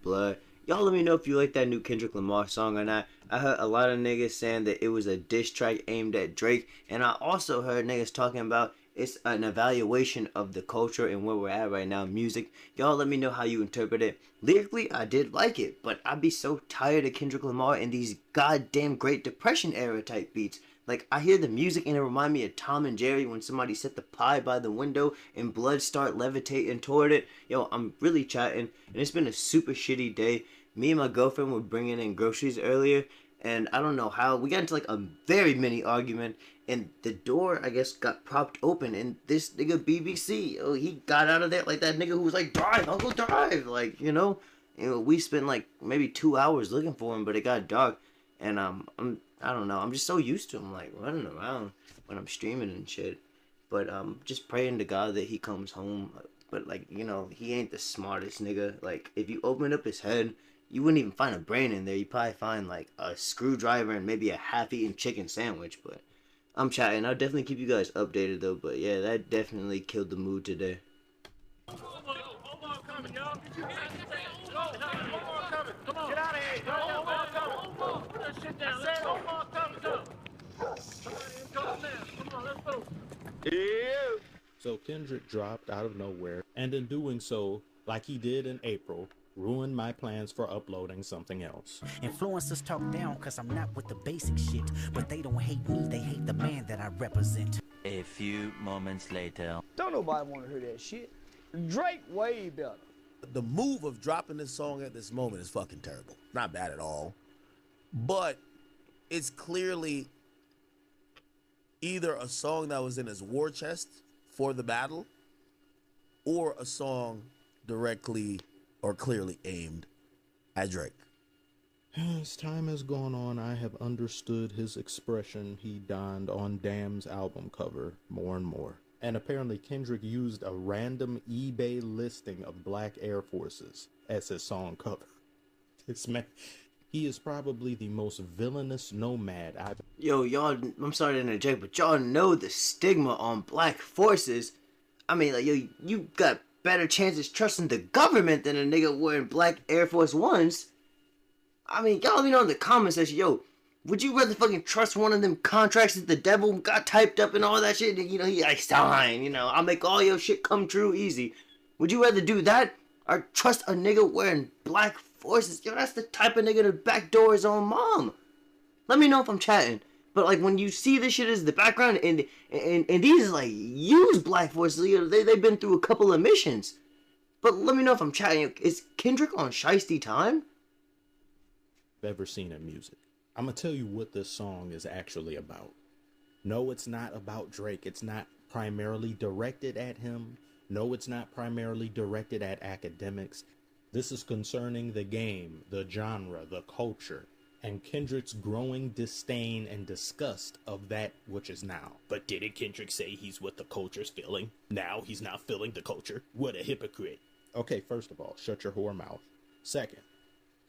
blood. Y'all let me know if you like that new Kendrick Lamar song or not. I heard a lot of niggas saying that it was a diss track aimed at Drake, and I also heard niggas talking about it's an evaluation of the culture and where we're at right now, music. Y'all let me know how you interpret it. Lyrically, I did like it, but I'd be so tired of Kendrick Lamar and these goddamn Great Depression era type beats. Like, I hear the music and it remind me of Tom and Jerry when somebody set the pie by the window and blood start levitating toward it. Yo, I'm really chatting, and it's been a super shitty day. Me and my girlfriend were bringing in groceries earlier, and I don't know how, we got into like a very mini argument, and the door, I guess, got propped open, and this nigga BBC, oh, he got out of there like that nigga who was like, drive, Uncle, drive, like, we spent like maybe 2 hours looking for him, but it got dark, and I don't know. I'm just so used to him, like, running around when I'm streaming and shit. But just praying to God that he comes home. But, like, he ain't the smartest nigga. Like, if you open up his head, you wouldn't even find a brain in there. You'd probably find, like, a screwdriver and maybe a half-eaten chicken sandwich. But I'm chatting. I'll definitely keep you guys updated, though. But, yeah, that definitely killed the mood today. Omar coming, y'all. Get you guys. Omar coming. Come on. Get out of here. Omar coming. Put that shit down. Let's go. Omar coming. Go. Come on, let's go. Yeah. So Kendrick dropped out of nowhere, and in doing so, like he did in April, ruined my plans for uploading something else. Influencers talk down cause I'm not with the basic shit, but they don't hate me, they hate the man that I represent. A few moments later. Don't nobody want to hear that shit. Drake way better. The move of dropping this song at this moment is fucking terrible. Not bad at all. But it's clearly either a song that was in his war chest for the battle or a song directly or clearly aimed at Drake. As time has gone on, I have understood his expression he donned on Damn's album cover more and more. And apparently Kendrick used a random eBay listing of black Air Forces as his song cover. This man, he is probably the most villainous nomad I've... Yo, y'all, I'm sorry to interject, but y'all know the stigma on black forces. I mean, like, yo, you got better chances trusting the government than a nigga wearing black Air Force Ones. I mean, y'all let me know in the comment section, yo, would you rather fucking trust one of them contracts that the devil got typed up and all that shit? And, he like, sign, I'll make all your shit come true easy. Would you rather do that or trust a nigga wearing black forces? Yo, that's the type of nigga that backdoor his own mom. Let me know if I'm chatting. But, like, when you see this shit as the background, and these, like, used black forces, they've been through a couple of missions. But let me know if I'm chatting. Is Kendrick on shiesty time? Ever seen in music. I'm gonna tell you what this song is actually about. No, it's not about Drake. It's not primarily directed at him. No, it's not primarily directed at academics. This is concerning the game, the genre, the culture, and Kendrick's growing disdain and disgust of that which is now. But didn't Kendrick say he's what the culture's feeling? Now he's not feeling the culture? What a hypocrite. Okay, first of all, shut your whore mouth. Second,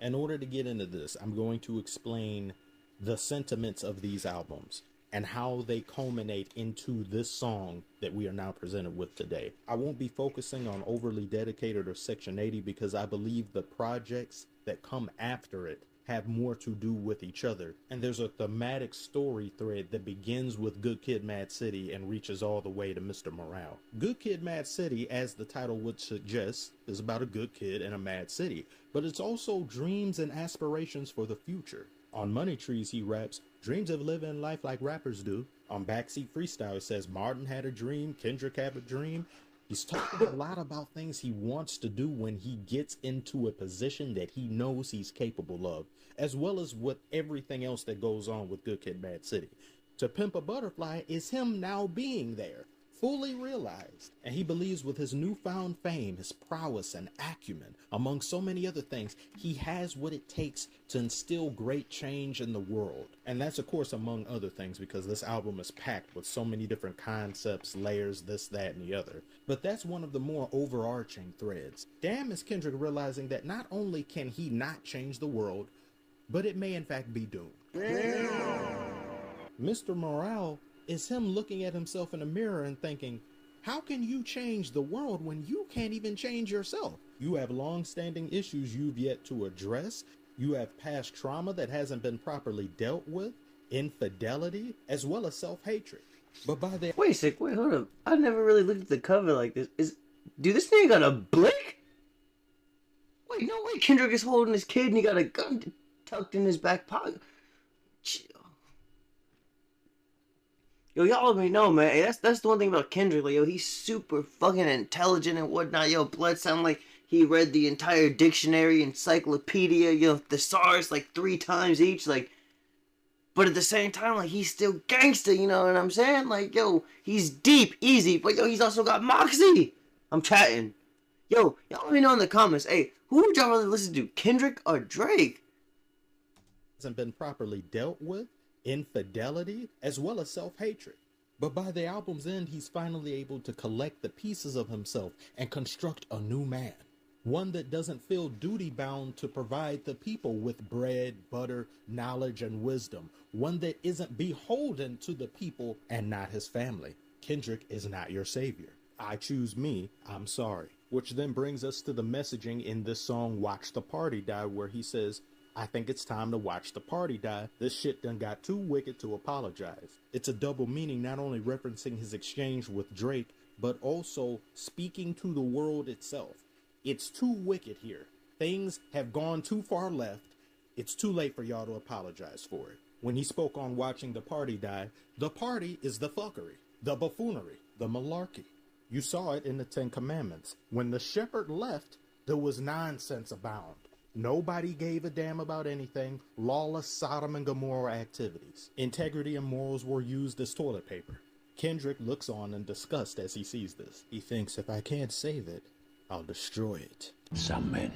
in order to get into this, I'm going to explain the sentiments of these albums and how they culminate into this song that we are now presented with today. I won't be focusing on Overly Dedicated or Section 80 because I believe the projects that come after it have more to do with each other. And there's a thematic story thread that begins with Good Kid, Mad City and reaches all the way to Mr. Morale. Good Kid, Mad City, as the title would suggest, is about a good kid in a mad city, but it's also dreams and aspirations for the future. On Money Trees, he raps, dreams of living life like rappers do. On Backseat Freestyle, it says Martin had a dream, Kendrick had a dream. He's talking a lot about things he wants to do when he gets into a position that he knows he's capable of, as well as with everything else that goes on with Good Kid, Mad City. To Pimp a Butterfly is him now being there, fully realized, and he believes with his newfound fame, his prowess and acumen, among so many other things, he has what it takes to instill great change in the world. And that's of course among other things, because this album is packed with so many different concepts, layers, this, that, and the other. But that's one of the more overarching threads. Damn is Kendrick realizing that not only can he not change the world, but it may in fact be doomed. Mr. Morale is him looking at himself in a mirror and thinking, how can you change the world when you can't even change yourself? You have long-standing issues you've yet to address. You have past trauma that hasn't been properly dealt with, infidelity, as well as self-hatred. But by the Wait a sec, wait, hold up. I never really looked at the cover like this. Dude, this nigga got a blick? Wait, no way. Kendrick is holding his kid and he got a gun tucked in his back pocket. Chill. Yo, y'all let me know, man. Hey, that's the one thing about Kendrick. Like, yo, he's super fucking intelligent and whatnot. Yo, blood sound like he read the entire dictionary, encyclopedia, yo, thesaurus like 3 times each. Like, but at the same time, like, he's still gangsta, you know what I'm saying? Like, yo, he's deep, easy, but yo, he's also got moxie. I'm chatting. Yo, y'all let me know in the comments. Hey, who would y'all rather listen to, Kendrick or Drake? hasn't been properly dealt with, infidelity, as well as self-hatred. But by the album's end, he's finally able to collect the pieces of himself and construct a new man. One that doesn't feel duty-bound to provide the people with bread, butter, knowledge, and wisdom. One that isn't beholden to the people and not his family. Kendrick is not your savior. I choose me, I'm sorry. Which then brings us to the messaging in this song, Watch the Party Die, where he says, I think it's time to watch the party die. This shit done got too wicked to apologize. It's a double meaning, not only referencing his exchange with Drake, but also speaking to the world itself. It's too wicked here. Things have gone too far left. It's too late for y'all to apologize for it. When he spoke on watching the party die, the party is the fuckery, the buffoonery, the malarkey. You saw it in the 10 Commandments. When the shepherd left, there was nonsense abound. Nobody gave a damn about anything. Lawless Sodom and Gomorrah activities. Integrity and morals were used as toilet paper. Kendrick looks on in disgust as he sees this. He thinks, if I can't save it, I'll destroy it. Some men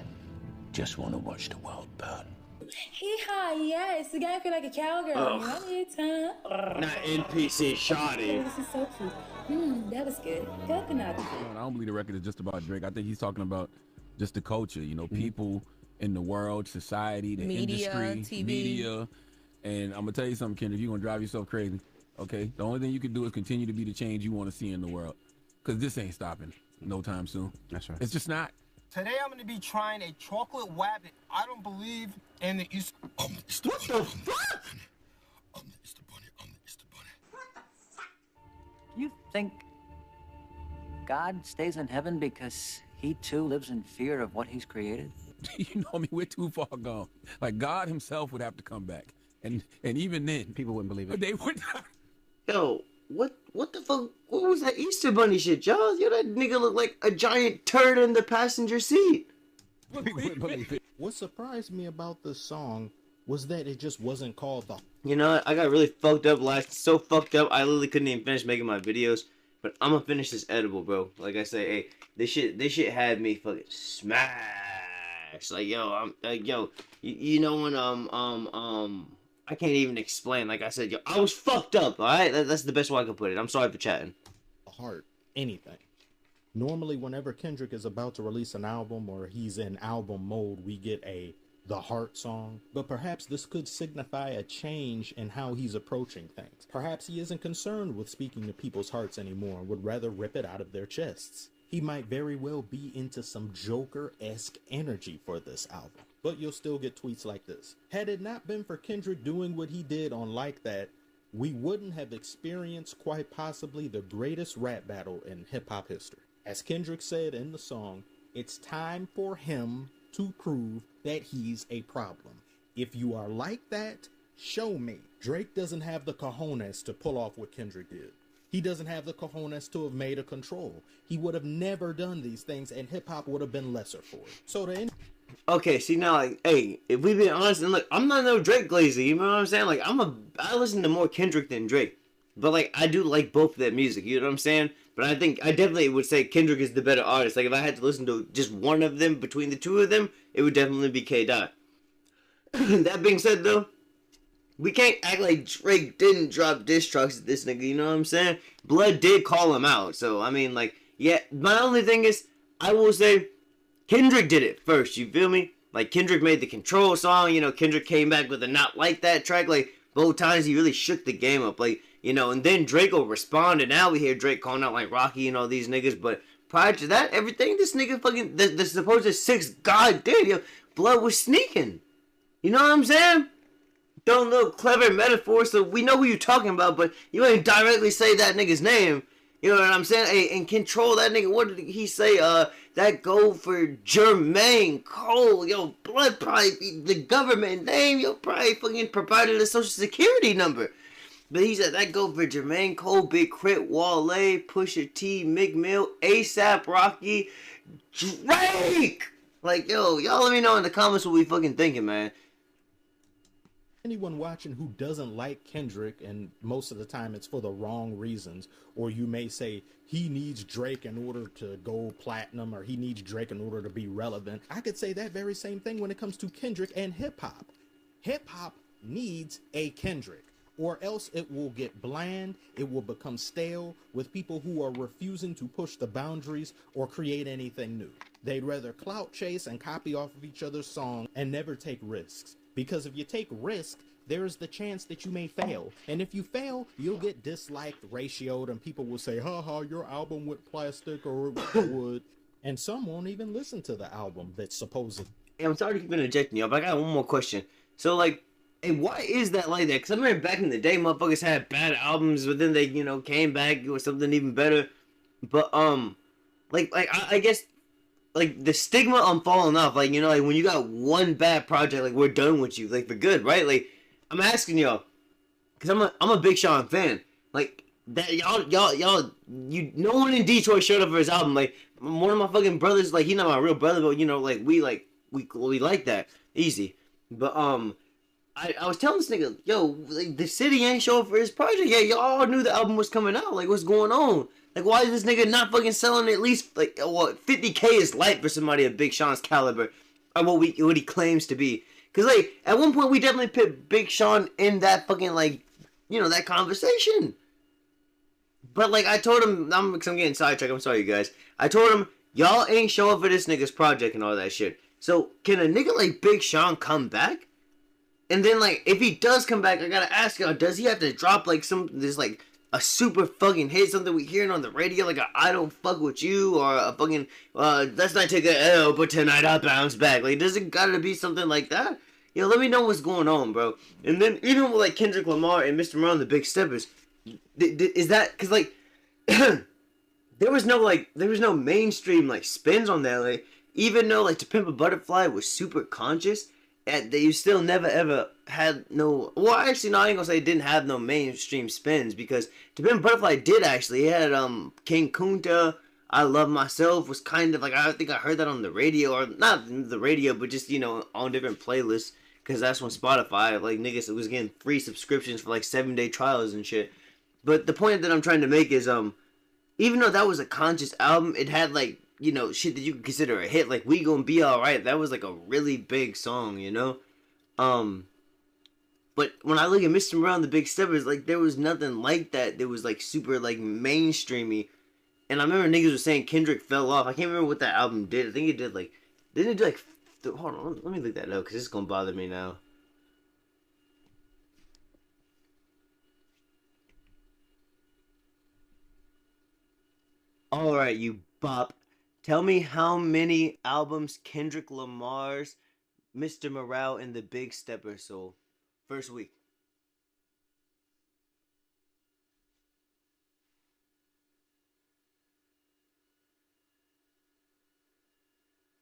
just want to watch the world burn. Hee-haw, yes. The guy feel like a cowgirl. Oh. You know, time. Not NPC shoddy. This is so cute. That was good. Good enough. I don't believe the record is just about Drake. I think he's talking about just the culture, you know, people in the world, society, the media, industry, TV. media. And I'm going to tell you something, Kendrick, you're going to drive yourself crazy, okay? The only thing you can do is continue to be the change you want to see in the world. Because this ain't stopping no time soon. That's right. It's just not. Today I'm going to be trying a chocolate wabbit. I don't believe in the East. What the fuck? You think God stays in heaven because he too lives in fear of what he's created? You know me, we're too far gone. Like, God himself would have to come back. And even then, people wouldn't believe it. They would not. Yo, what the fuck? What was that Easter Bunny shit, y'all? Yo, that nigga looked like a giant turd in the passenger seat. What surprised me about this song was that it just wasn't called the... You know what? I got really fucked up so fucked up, I literally couldn't even finish making my videos. But I'm gonna finish this edible, bro. Like I say, hey, this shit had me fucking smashed. Like, yo, I'm like, yo, you know when I can't even explain. Like I said, yo, I was fucked up. All right, that's the best way I can put it. I'm sorry for chatting. Heart, anything. Normally, whenever Kendrick is about to release an album or he's in album mode, we get the heart song. But perhaps this could signify a change in how he's approaching things. Perhaps he isn't concerned with speaking to people's hearts anymore and would rather rip it out of their chests. He might very well be into some Joker-esque energy for this album. But you'll still get tweets like this. Had it not been for Kendrick doing what he did on Like That, we wouldn't have experienced quite possibly the greatest rap battle in hip-hop history. As Kendrick said in the song, it's time for him to prove that he's a problem. If you are like that, show me. Drake doesn't have the cojones to pull off what Kendrick did. He doesn't have the cojones to have made a Control. He would have never done these things and hip-hop would have been lesser for it. So to end... Okay, see now, like, hey, if we be honest, and look, I'm not no Drake glazy, you know what I'm saying? Like, I listen to more Kendrick than Drake. But, like, I do like both of their music, you know what I'm saying? But I definitely would say Kendrick is the better artist. Like, if I had to listen to just one of them between the two of them, it would definitely be K-Dot. That being said, though, we can't act like Drake didn't drop diss tracks at this nigga, you know what I'm saying? Blood did call him out, so, I mean, like, yeah, my only thing is, I will say, Kendrick did it first, you feel me? Like, Kendrick made the Control song, you know, Kendrick came back with a Not Like That track, like, both times he really shook the game up, like, you know, and then Drake will respond, and now we hear Drake calling out, like, Rocky and all these niggas, but prior to that, everything this nigga fucking the supposed 6 God did, yo, blood was sneaking. You know what I'm saying? Throwing little clever metaphors so we know who you're talking about, but you ain't directly say that nigga's name. You know what I'm saying? Hey, and control that nigga. What did he say? That go for Jermaine Cole. Yo, blood probably be the government name. Yo, probably fucking provided a social security number. But he said that go for Jermaine Cole, Big Crit, Wale, Pusha T, Meek Mill, ASAP Rocky, Drake. Like, yo, y'all let me know in the comments what we fucking thinking, man. Anyone watching who doesn't like Kendrick, and most of the time it's for the wrong reasons, or you may say he needs Drake in order to go platinum, or he needs Drake in order to be relevant. I could say that very same thing when it comes to Kendrick and hip-hop. Hip-hop needs a Kendrick, or else it will get bland, it will become stale with people who are refusing to push the boundaries or create anything new. They'd rather clout chase and copy off of each other's song and never take risks. Because if you take risk, there is the chance that you may fail. And if you fail, you'll get disliked, ratioed, and people will say, haha, your album went plastic or it went wood. And some won't even listen to the album that's supposed. Hey, I'm sorry to keep interjecting y'all, but I got one more question. So, like, hey, why is that like that? Because I remember back in the day, motherfuckers had bad albums, but then they, you know, came back with something even better. But, I guess, like, the stigma on falling off, like, you know, like, when you got one bad project, like, we're done with you, like, for good, right? Like, I'm asking y'all, because I'm a Big Sean fan. Like, that, no one in Detroit showed up for his album. Like, one of my fucking brothers, like, he's not my real brother, but, you know, like, we like that. Easy. But, I was telling this nigga, yo, like, the city ain't showing for his project yet. Y'all knew the album was coming out. Like, what's going on? Like, why is this nigga not fucking selling at least, like, what, 50K is light for somebody of Big Sean's caliber, or what he claims to be. Because, like, at one point, we definitely put Big Sean in that fucking, like, you know, that conversation. But, like, I told him, I'm getting sidetracked, I'm sorry, you guys. I told him, y'all ain't showing for this nigga's project and all that shit. So, can a nigga like Big Sean come back? And then, like, if he does come back, I gotta ask y'all, does he have to drop, like, like, a super fucking hit, something we hearing on the radio, like a I Don't Fuck With You, or a fucking, let's not take a L, but tonight I bounce back. Like, does it gotta be something like that? Yo, let me know what's going on, bro. And then, even with, like, Kendrick Lamar and Mr. Morale and the Big Steppers, is that, because, like, there was no mainstream, like, spins on that, like, even though, like, To Pimp a Butterfly was super conscious, that you still never ever had no, well, actually, no, I ain't gonna say it didn't have no mainstream spins, because To Pimp a Butterfly did actually. It had King Kunta, I Love Myself was kind of like, I think I heard that on the radio, or not the radio, but just, you know, on different playlists, because that's when Spotify, like, niggas was getting free subscriptions for like 7-day trials and shit. But the point that I'm trying to make is, even though that was a conscious album, it had, like, you know, shit that you could consider a hit, like We Gonna Be Alright. That was like a really big song, you know? But when I look at Mr. Morale and the Big Steppers, like, there was nothing like that. There was, like, super, like, mainstreamy. And I remember niggas were saying Kendrick fell off. I can't remember what that album did. I think it did, like, didn't it do, like, hold on, let me look that up, because it's gonna bother me now. Alright, you bop. Tell me how many albums Kendrick Lamar's Mr. Morale and the Big Steppers sold first week.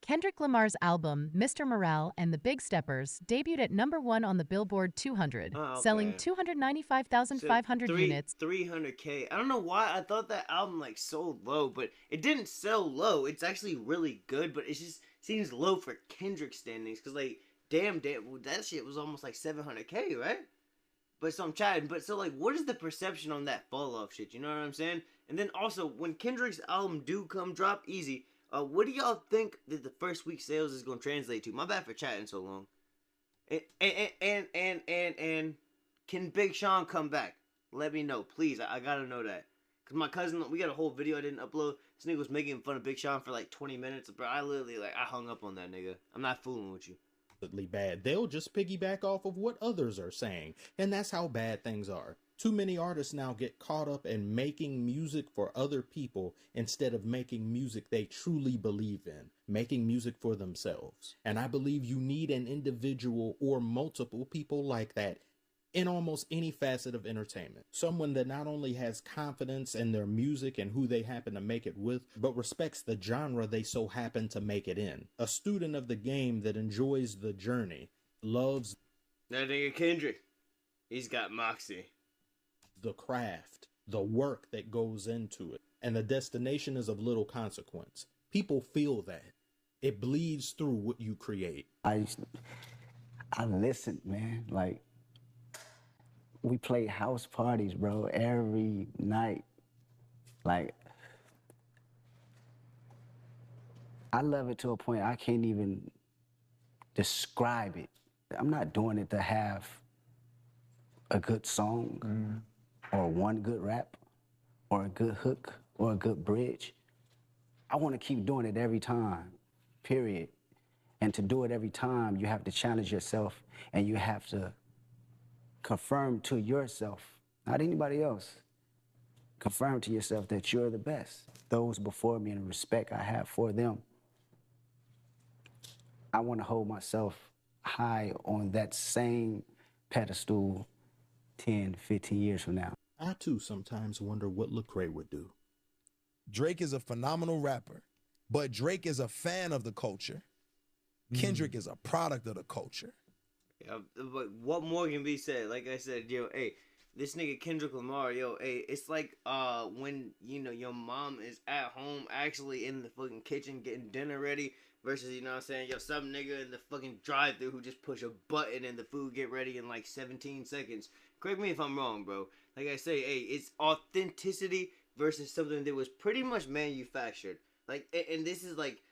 Kendrick Lamar's album, Mr. Morale and the Big Steppers, debuted at #1 on the Billboard 200, selling 295,500 units. 300K. I don't know why I thought that album, like, sold low, but it didn't sell low. It's actually really good, but it just seems low for Kendrick standings, because, like, damn, that shit was almost like 700K, right? But so I'm chatting, but so, like, what is the perception on that fall off shit? You know what I'm saying? And then also, when Kendrick's album do come drop, easy. What do y'all think that the first week sales is gonna translate to? My bad for chatting so long. And can Big Sean come back? Let me know, please. I gotta know that. Cause my cousin, we got a whole video I didn't upload. This nigga was making fun of Big Sean for like 20 minutes, bro. I literally, like, I hung up on that nigga. I'm not fooling with you. Bad. They'll just piggyback off of what others are saying, and that's how bad things are. Too many artists now get caught up in making music for other people instead of making music they truly believe in, making music for themselves. And I believe you need an individual or multiple people like that in almost any facet of entertainment. Someone that not only has confidence in their music and who they happen to make it with, but respects the genre they so happen to make it in. A student of the game that enjoys the journey, loves that nigga Kendrick. He's got moxie. The craft, the work that goes into it, and the destination is of little consequence. People feel that. It bleeds through what you create. I listened, man. Like, we played house parties, bro, every night. Like, I love it to a point I can't even describe it. I'm not doing it to have a good song or one good rap or a good hook or a good bridge. I want to keep doing it every time, period. And to do it every time, you have to challenge yourself and you have to confirm to yourself, not anybody else, confirm to yourself that you're the best. Those before me and the respect I have for them, I want to hold myself high on that same pedestal 10, 15 years from now. I too sometimes wonder what Lecrae would do. Drake is a phenomenal rapper, but Drake is a fan of the culture. Kendrick is a product of the culture. Yeah, but what more can be said? Like I said, yo, hey, this nigga Kendrick Lamar, yo, hey, it's like when, you know, your mom is at home actually in the fucking kitchen getting dinner ready versus, you know what I'm saying, yo, some nigga in the fucking drive-thru who just push a button and the food get ready in like 17 seconds. Correct me if I'm wrong, bro. Like I say, hey, it's authenticity versus something that was pretty much manufactured. Like, and this is like,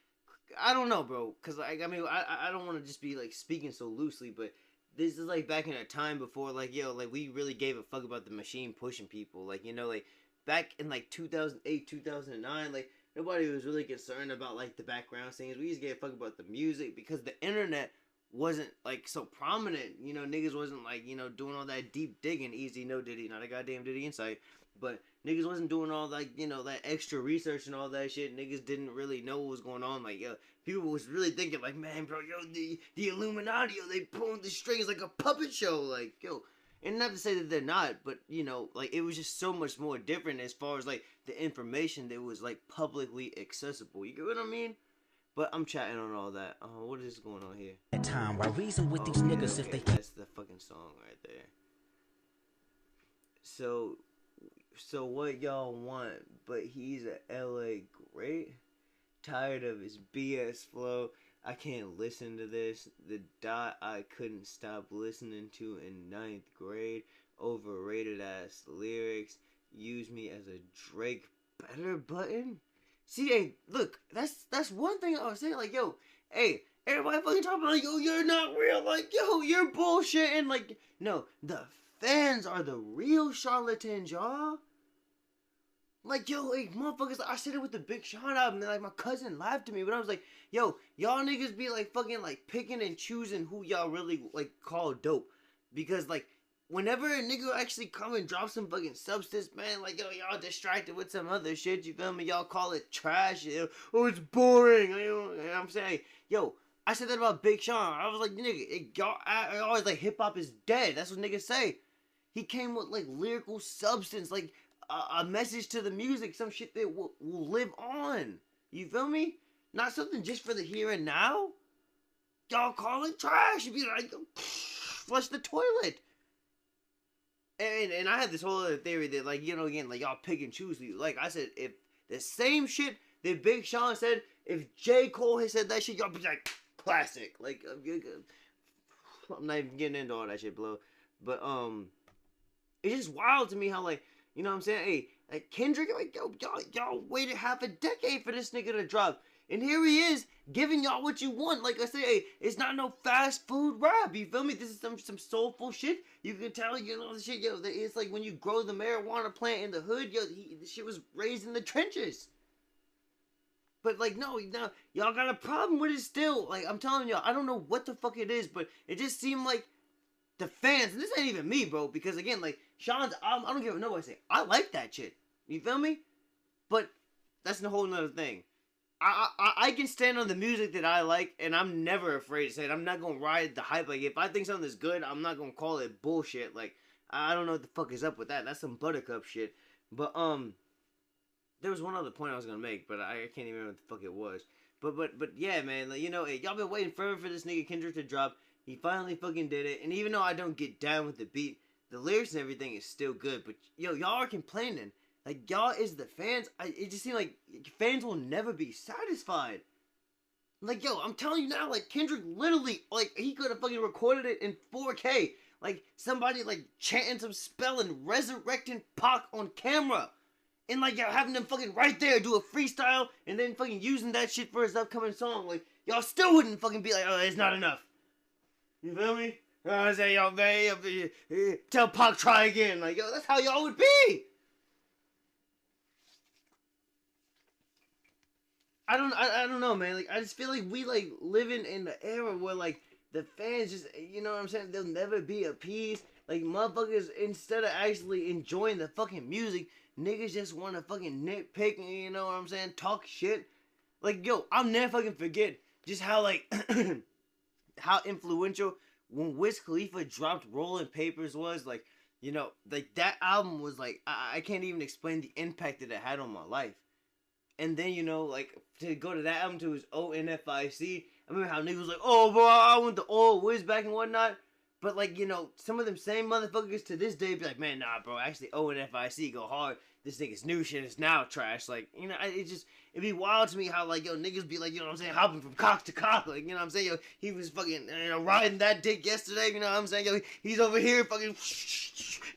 I don't know, bro, because, like, I mean, I don't want to just be, like, speaking so loosely, but this is, like, back in a time before, like, yo, like, we really gave a fuck about the machine pushing people. Like, you know, like, back in, like, 2008, 2009, like, nobody was really concerned about, like, the background singers. We just gave a fuck about the music because the internet wasn't, like, so prominent. You know, niggas wasn't, like, you know, doing all that deep digging. Easy, no Diddy, not a goddamn Diddy insight. But niggas wasn't doing all, like, you know, that extra research and all that shit. Niggas didn't really know what was going on. Like, yo, people was really thinking, like, man, bro, yo, the Illuminati, yo, they pulling the strings like a puppet show. Like, yo, and not to say that they're not, but, you know, like, it was just so much more different as far as, like, the information that was, like, publicly accessible. You get what I mean? But I'm chatting on all that. What is going on here? Time, why reason with these niggas if they... That's the fucking song right there. So what y'all want? But he's a LA great. Tired of his BS flow. I can't listen to this. The dot I couldn't stop listening to in 9th grade. Overrated ass lyrics. Use me as a Drake better button. See, hey, look, that's one thing I was saying. Like, yo, hey, everybody fucking talking about, like, yo, you're not real. Like, yo, you're bullshitting. Like, no, the fans are the real charlatans, y'all. Like, yo, like, motherfuckers, I said it with the Big Sean album, and, like, my cousin laughed at me, but I was like, yo, y'all niggas be, like, fucking, like, picking and choosing who y'all really, like, call dope. Because, like, whenever a nigga actually come and drop some fucking substance, man, like, yo, y'all distracted with some other shit, you feel me? Y'all call it trash, you know? Oh, it's boring, you know what I'm saying? Yo, I said that about Big Sean. I was like, nigga, y'all always, like, hip-hop is dead. That's what niggas say. He came with, like, lyrical substance, like, a message to the music, some shit that will live on. You feel me? Not something just for the here and now. Y'all call it trash. You'd be like, flush the toilet. And I had this whole other theory that, like, you know, again, like, y'all pick and choose. Like I said, if the same shit that Big Sean said, if J. Cole had said that shit, y'all be like, classic. Like, I'm not even getting into all that shit, bro. But, it's just wild to me how, like, you know what I'm saying? Hey, like, Kendrick, like, yo, y'all waited half a decade for this nigga to drop. And here he is, giving y'all what you want. Like I say, hey, it's not no fast food rap. You feel me? This is some soulful shit. You can tell, you know, the shit, yo, it's like when you grow the marijuana plant in the hood, yo, the shit was raised in the trenches. But, like, no, y'all got a problem with it still. Like, I'm telling y'all, I don't know what the fuck it is, but it just seemed like the fans, and this ain't even me, bro, because, again, like, Sean's album, I don't give a nobody say. I like that shit. You feel me? But that's a whole nother thing. I can stand on the music that I like, and I'm never afraid to say it. I'm not gonna ride the hype. Like, if I think something is good, I'm not gonna call it bullshit. Like, I don't know what the fuck is up with that. That's some buttercup shit. But there was one other point I was gonna make, but I can't even remember what the fuck it was. But yeah, man, like, you know, y'all been waiting forever for this nigga Kendrick to drop. He finally fucking did it. And even though I don't get down with the beat, the lyrics and everything is still good. But yo, y'all are complaining. Like, y'all is the fans. It just seems like fans will never be satisfied. Like, yo, I'm telling you now, like, Kendrick literally, like, he could have fucking recorded it in 4K. Like, somebody, like, chanting some spell and resurrecting Pac on camera. And, like, y'all having them fucking right there do a freestyle and then fucking using that shit for his upcoming song. Like, y'all still wouldn't fucking be like, oh, it's not enough. You feel me? I say, yo, man, tell Pac try again. Like, yo, that's how y'all would be. I don't know, man. Like, I just feel like we, like, living in the era where, like, the fans just, you know what I'm saying? They'll never be appeased. Like, motherfuckers, instead of actually enjoying the fucking music, niggas just want to fucking nitpick and, you know what I'm saying, talk shit. Like, yo, I'll never fucking forget just how, like, how influential when Wiz Khalifa dropped Rolling Papers was. Like, you know, like, that album was, like, I can't even explain the impact that it had on my life. And then, you know, like, to go to that album to his ONFIC, I remember how niggas was like, oh, bro, I went to old Wiz back and whatnot. But, like, you know, some of them same motherfuckers to this day be like, man, nah, bro, actually ONFIC go hard. This nigga's new shit is now trash. Like, you know, it'd be wild to me how, like, yo, niggas be like, you know what I'm saying, hopping from cock to cock. Like, you know what I'm saying? Yo, he was fucking, you know, riding that dick yesterday, you know what I'm saying? Yo, he's over here fucking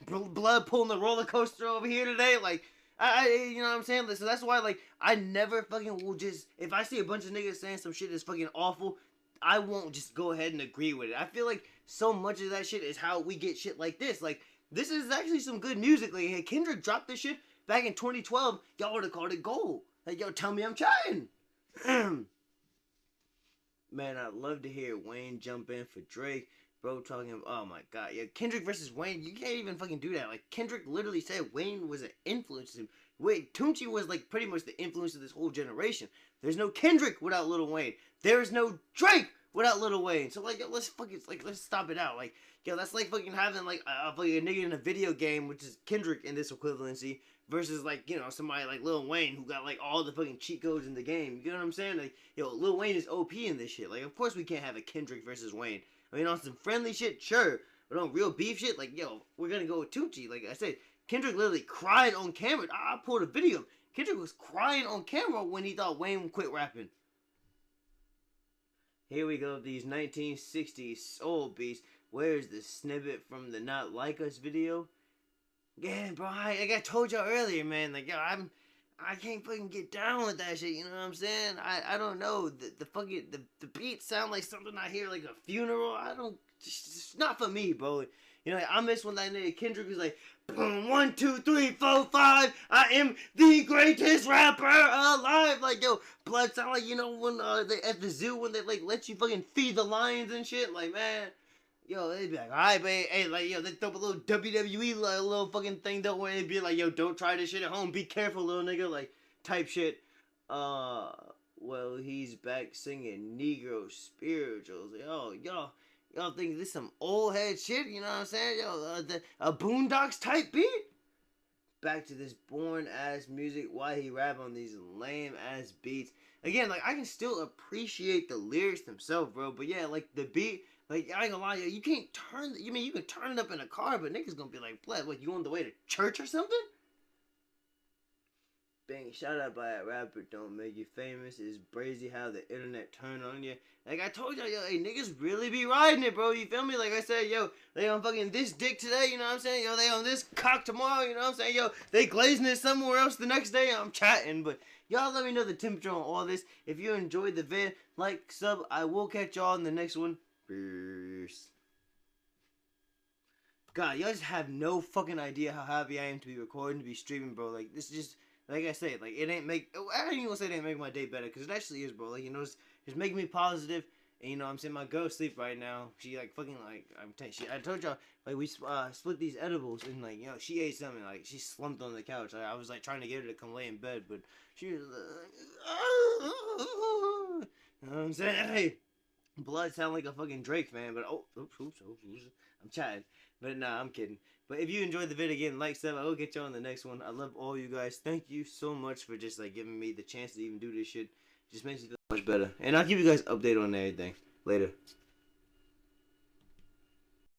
blood pulling the roller coaster over here today. Like, you know what I'm saying? So that's why, like, I never fucking will just, if I see a bunch of niggas saying some shit that's fucking awful, I won't just go ahead and agree with it. I feel like so much of that shit is how we get shit like this. Like, this is actually some good music. Like, hey, Kendrick dropped this shit back in 2012. Y'all would have called it gold. Like, yo, tell me I'm trying. Man, I'd love to hear Wayne jump in for Drake. Bro, talking, oh my god, yeah, Kendrick versus Wayne, you can't even fucking do that. Like, Kendrick literally said Wayne was an influence to him. Wait, Tunchi was, like, pretty much the influence of this whole generation. There's no Kendrick without Lil Wayne. There's no Drake without Lil Wayne. So, like, yo, let's fucking, like, let's stop it out. Like, yo, that's like fucking having, like, a nigga in a video game, which is Kendrick in this equivalency, versus, like, you know, somebody like Lil Wayne who got, like, all the fucking cheat codes in the game. You know what I'm saying? Like, yo, Lil Wayne is OP in this shit. Like, of course we can't have a Kendrick versus Wayne. I mean, on some friendly shit, sure. But on real beef shit, like, yo, we're gonna go with Tucci. Like I said, Kendrick literally cried on camera. I pulled a video. Kendrick was crying on camera when he thought Wayne quit rapping. Here we go, these 1960s soul beats. Where's the snippet from the Not Like Us video? Yeah, bro, like I told y'all earlier, man. Like, yo, I can't fucking get down with that shit, you know what I'm saying? I don't know. The fucking, the beats sound like something I hear like a funeral. I don't, it's not for me, bro. You know, like, I miss when that nigga Kendrick was like, boom, 1, 2, 3, 4, 5, I am the greatest rapper alive. Like, yo, blood sound like, you know, when they at the zoo when they like let you fucking feed the lions and shit. Like, man. Yo, they'd be like, alright, but hey, like, yo, they throw up a little WWE like, little fucking thing, don't worry, they'd be like, yo, don't try this shit at home, be careful, little nigga, like, type shit. Well, he's back singing Negro spirituals. Yo, y'all think this some old head shit, you know what I'm saying? Yo, a Boondocks type beat? Back to this boring-ass music, why he rap on these lame-ass beats. Again, like, I can still appreciate the lyrics themselves, bro, but yeah, like, the beat... Like, I ain't gonna lie, you can't turn... You mean, you can turn it up in a car, but niggas gonna be like, blood, what, you on the way to church or something? Being shot out by a rapper don't make you famous. It's crazy how the internet turned on you. Like, I told y'all, yo, hey, niggas really be riding it, bro, you feel me? Like I said, yo, they on fucking this dick today, you know what I'm saying? Yo, they on this cock tomorrow, you know what I'm saying? Yo, they glazing it somewhere else the next day, I'm chatting, but... Y'all let me know the temperature on all this. If you enjoyed the vid, like, sub, I will catch y'all in the next one. Peace. God, y'all just have no fucking idea how happy I am to be recording, to be streaming, bro. Like, this is just, like I said, like, it ain't make, I ain't even gonna say it ain't make my day better, because it actually is, bro. Like, you know, it's making me positive, And, you know what I'm saying, my girl sleep right now. She like fucking like I told y'all like we split these edibles and like, you know, she ate something like she slumped on the couch. Like, I was like trying to get her to come lay in bed, but she was like, you know what I'm saying? Hey, blood sound like a fucking Drake fan, but oops, I'm chatting. But nah, I'm kidding. But if you enjoyed the video, again, like, sub, I will get you on the next one. I love all you guys. Thank you so much for just like giving me the chance to even do this shit. Just makes me feel much better. And I'll give you guys an update on everything later.